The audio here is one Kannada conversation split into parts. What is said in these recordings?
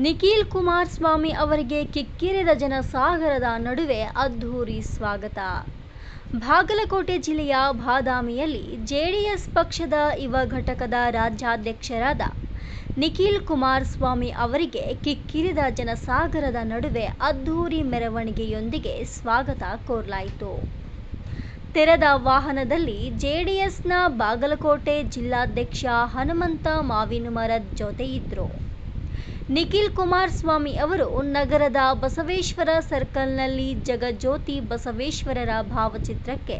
ನಿಖಿಲ್ ಕುಮಾರಸ್ವಾಮಿ ಅವರಿಗೆ ಕಿಕ್ಕಿರಿದ ಜನಸಾಗರದ ನಡುವೆ ಅದ್ಧೂರಿ ಸ್ವಾಗತ. ಬಾಗಲಕೋಟೆ ಜಿಲ್ಲೆಯ ಬಾದಾಮಿಯಲ್ಲಿ ಜೆಡಿಎಸ್ ಪಕ್ಷದ ಯುವ ಘಟಕದ ರಾಜ್ಯಾಧ್ಯಕ್ಷರಾದ ನಿಖಿಲ್ ಕುಮಾರಸ್ವಾಮಿ ಅವರಿಗೆ ಕಿಕ್ಕಿರಿದ ಜನಸಾಗರದ ನಡುವೆ ಅದ್ಧೂರಿ ಮೆರವಣಿಗೆಯೊಂದಿಗೆ ಸ್ವಾಗತ ಕೋರಲಾಯಿತು. ತೆರೆದ ವಾಹನದಲ್ಲಿ ಜೆಡಿಎಸ್ನ ಬಾಗಲಕೋಟೆ ಜಿಲ್ಲಾಧ್ಯಕ್ಷ ಹನುಮಂತ ಮಾವಿನಮರದ್ ಜೊತೆ ಇದ್ರು. ನಿಖಿಲ್ ಕುಮಾರಸ್ವಾಮಿ ಅವರು ನಗರದ ಬಸವೇಶ್ವರ ಸರ್ಕಲ್ನಲ್ಲಿ ಜಗಜ್ಯೋತಿ ಬಸವೇಶ್ವರರ ಭಾವಚಿತ್ರಕ್ಕೆ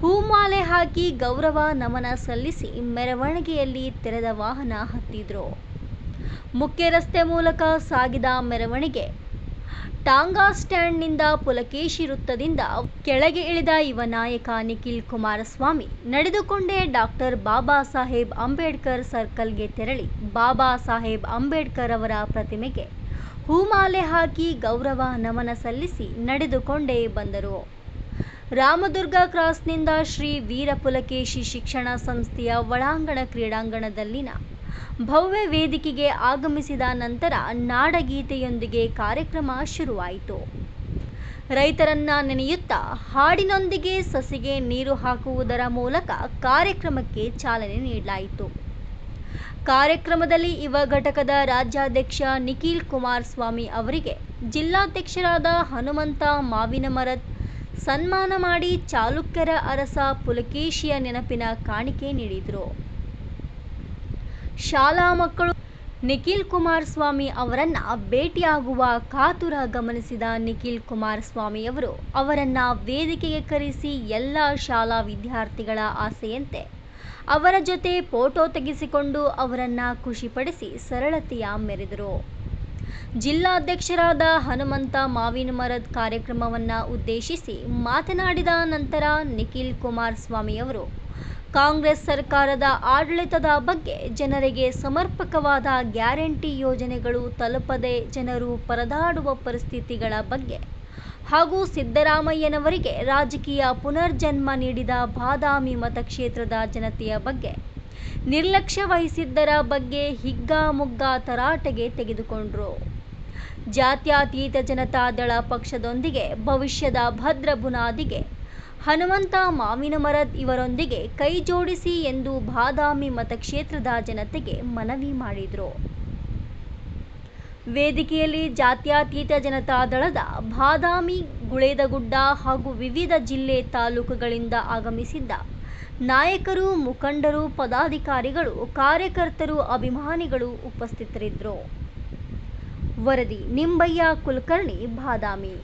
ಹೂಮಾಲೆ ಹಾಕಿ ಗೌರವ ನಮನ ಸಲ್ಲಿಸಿ ಮೆರವಣಿಗೆಯಲ್ಲಿ ತೆರೆದ ವಾಹನ ಹತ್ತಿದ್ರು. ಮುಖ್ಯ ರಸ್ತೆ ಮೂಲಕ ಸಾಗಿದ ಮೆರವಣಿಗೆ ಟಾಂಗಾ ಸ್ಟ್ಯಾಂಡ್ನಿಂದ ಪುಲಕೇಶಿ ವೃತ್ತದಿಂದ ಕೆಳಗೆ ಇಳಿದ ಯುವ ನಾಯಕ ನಿಖಿಲ್ ಕುಮಾರಸ್ವಾಮಿ ನಡೆದುಕೊಂಡೇ ಡಾಕ್ಟರ್ ಬಾಬಾ ಸಾಹೇಬ್ ಅಂಬೇಡ್ಕರ್ ಸರ್ಕಲ್ಗೆ ತೆರಳಿ ಬಾಬಾ ಸಾಹೇಬ್ ಅಂಬೇಡ್ಕರ್ ಅವರ ಪ್ರತಿಮೆಗೆ ಹೂಮಾಲೆ ಹಾಕಿ ಗೌರವ ನಮನ ಸಲ್ಲಿಸಿ ನಡೆದುಕೊಂಡೇ ಬಂದರು. ರಾಮದುರ್ಗ ಕ್ರಾಸ್ನಿಂದ ಶ್ರೀ ವೀರ ಪುಲಕೇಶಿ ಶಿಕ್ಷಣ ಸಂಸ್ಥೆಯ ಒಳಾಂಗಣ ಕ್ರೀಡಾಂಗಣದಲ್ಲಿನ ಭವ್ಯ ವೇದಿಕೆಗೆ ಆಗಮಿಸಿದ ನಂತರ ನಾಡಗೀತೆಯೊಂದಿಗೆ ಕಾರ್ಯಕ್ರಮ ಶುರುವಾಯಿತು. ರೈತರನ್ನ ನೆನೆಯುತ್ತಾ ಹಾಡಿನೊಂದಿಗೆ ಸಸಿಗೆ ನೀರು ಹಾಕುವುದರ ಮೂಲಕ ಕಾರ್ಯಕ್ರಮಕ್ಕೆ ಚಾಲನೆ ನೀಡಲಾಯಿತು. ಕಾರ್ಯಕ್ರಮದಲ್ಲಿ ಯುವ ಘಟಕದ ರಾಜ್ಯಾಧ್ಯಕ್ಷ ನಿಖಿಲ್ ಕುಮಾರಸ್ವಾಮಿ ಅವರಿಗೆ ಜಿಲ್ಲಾಧ್ಯಕ್ಷರಾದ ಹನುಮಂತ ಮಾವಿನಮರದ್ ಸನ್ಮಾನ ಮಾಡಿ ಚಾಲುಕ್ಯರ ಅರಸ ಪುಲಕೇಶಿಯ ನೆನಪಿನ ಕಾಣಿಕೆ ನೀಡಿದರು. ಶಾಲಾ ಮಕ್ಕಳು ನಿಖಿಲ್ ಕುಮಾರಸ್ವಾಮಿ ಅವರನ್ನ ಭೇಟಿಯಾಗುವ ಕಾತುರ ಗಮನಿಸಿದ ನಿಖಿಲ್ ಕುಮಾರಸ್ವಾಮಿ ಅವರು ಅವರನ್ನ ವೇದಿಕೆಗೆ ಕರೆಸಿ ಎಲ್ಲ ಶಾಲಾ ವಿದ್ಯಾರ್ಥಿಗಳ ಆಸೆಯಂತೆ ಅವರ ಜೊತೆ ಫೋಟೋ ತೆಗೆಸಿಕೊಂಡು ಅವರನ್ನ ಖುಷಿಪಡಿಸಿ ಸರಳತೆಯ ಮೆರೆದರು. ಜಿಲ್ಲಾಧ್ಯಕ್ಷರಾದ ಹನುಮಂತ ಮಾವಿನಮರದ್ ಕಾರ್ಯಕ್ರಮವನ್ನು ಉದ್ದೇಶಿಸಿ ಮಾತನಾಡಿದ ನಂತರ ನಿಖಿಲ್ ಕುಮಾರಸ್ವಾಮಿ ಅವರು ಕಾಂಗ್ರೆಸ್ ಸರ್ಕಾರದ ಆಡಳಿತದ ಬಗ್ಗೆ, ಜನರಿಗೆ ಸಮರ್ಪಕವಾದ ಗ್ಯಾರಂಟಿ ಯೋಜನೆಗಳು ತಲುಪದೆ ಜನರು ಪರದಾಡುವ ಪರಿಸ್ಥಿತಿಗಳ ಬಗ್ಗೆ ಹಾಗೂ ಸಿದ್ದರಾಮಯ್ಯನವರಿಗೆ ರಾಜಕೀಯ ಪುನರ್ಜನ್ಮ ನೀಡಿದ ಬಾದಾಮಿ ಮತಕ್ಷೇತ್ರದ ಜನತೆಯ ಬಗ್ಗೆ ನಿರ್ಲಕ್ಷ್ಯ ವಹಿಸಿದ್ದರ ಬಗ್ಗೆ ಹಿಗ್ಗಾಮುಗ್ಗಾ ತರಾಟೆಗೆ ತೆಗೆದುಕೊಂಡರು. ಜಾತ್ಯತೀತ ಜನತಾದಳ ಪಕ್ಷದೊಂದಿಗೆ ಭವಿಷ್ಯದ ಭದ್ರ ಬುನಾದಿಗೆ ಹನುಮಂತ ಮಾವಿನಮರದ್ ಇವರೊಂದಿಗೆ ಕೈ ಜೋಡಿಸಿ ಎಂದು ಬಾದಾಮಿ ಮತಕ್ಷೇತ್ರದ ಜನತೆಗೆ ಮನವಿ ಮಾಡಿದರು. ವೇದಿಕೆಯಲ್ಲಿ ಜಾತ್ಯತೀತ ಜನತಾದಳದ ಬಾದಾಮಿ, ಗುಳೇದಗುಡ್ಡ ಹಾಗೂ ವಿವಿಧ ಜಿಲ್ಲೆ, ತಾಲೂಕುಗಳಿಂದ ಆಗಮಿಸಿದ್ದ ನಾಯಕರು, ಮುಖಂಡರು, ಪದಾಧಿಕಾರಿಗಳು, ಕಾರ್ಯಕರ್ತರು, ಅಭಿಮಾನಿಗಳು ಉಪಸ್ಥಿತರಿದ್ದರು. ವರದಿ ನಿಂಬಯ್ಯ ಕುಲಕರ್ಣಿ, ಬಾದಾಮಿ.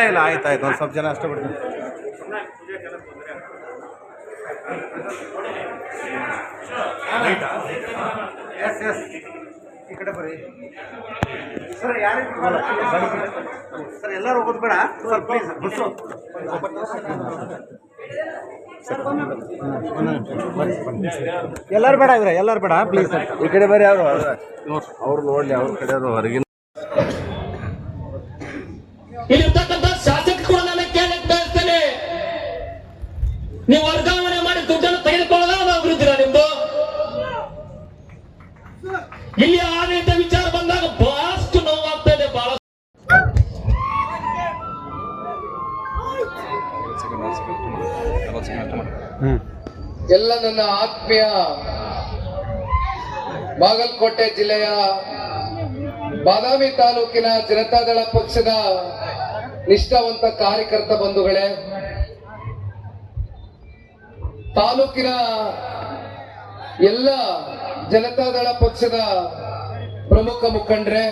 ಇಲ್ಲ ಆಯ್ತಾಯ್ತು, ಒಂದು ಸ್ವಲ್ಪ ಜನ ಅಷ್ಟೇ ಬಿಡ್ತೀನಿ. ಎಸ್ ಎಸ್ ಈ ಕಡೆ ಬರ್ರಿ ಸರ್. ಯಾರಿಗೆ ಸರ್ ಎಲ್ಲರೂ ಹೋಗೋದು ಬೇಡ ಸರ್, ಪ್ಲೀಸ್ ಬಸ್ಸು ಎಲ್ಲರೂ ಬೇಡ ಇವ್ರೆ, ಎಲ್ಲರೂ ಬೇಡ ಪ್ಲೀಸ್ ಈ ಕಡೆ ಬರ್ರಿ. ಅವ್ರು ನೋಡ್ಲಿ, ಅವ್ರ ಕಡೆ ಹೊರಗಿನ ಇಲ್ಲಿರ್ತಕ್ಕಂಥ ಶಾಸಕ ಕೂಡ ನಾನು ಕೇಳಕ್ಕೆ ಬಯಸ್ತೇನೆ, ನೀವು ವರ್ಗಾವಣೆ ಮಾಡಿ ದುಡ್ಡನ್ನು ತೆಗೆದುಕೊಳ್ಳೋದ ಅಭಿವೃದ್ಧಿ ನಿಮ್ದು. ಇಲ್ಲಿ ಆಡಳಿತ ವಿಚಾರ ನನ್ನ ಆತ್ಮೀಯ ಬಾಗಲಕೋಟೆ ಜಿಲ್ಲೆಯ ಬಾದಾಮಿ ತಾಲೂಕಿನ ಜನತಾದಳ ಪಕ್ಷದ ನಿಷ್ಠಾವಂತ ಕಾರ್ಯಕರ್ತ ಬಂಧುಗಳೇ, ತಾಲೂಕಿನ ಎಲ್ಲ ಜನತಾದಳ ಪಕ್ಷದ ಪ್ರಮುಖ ಮುಖಂಡರೇ,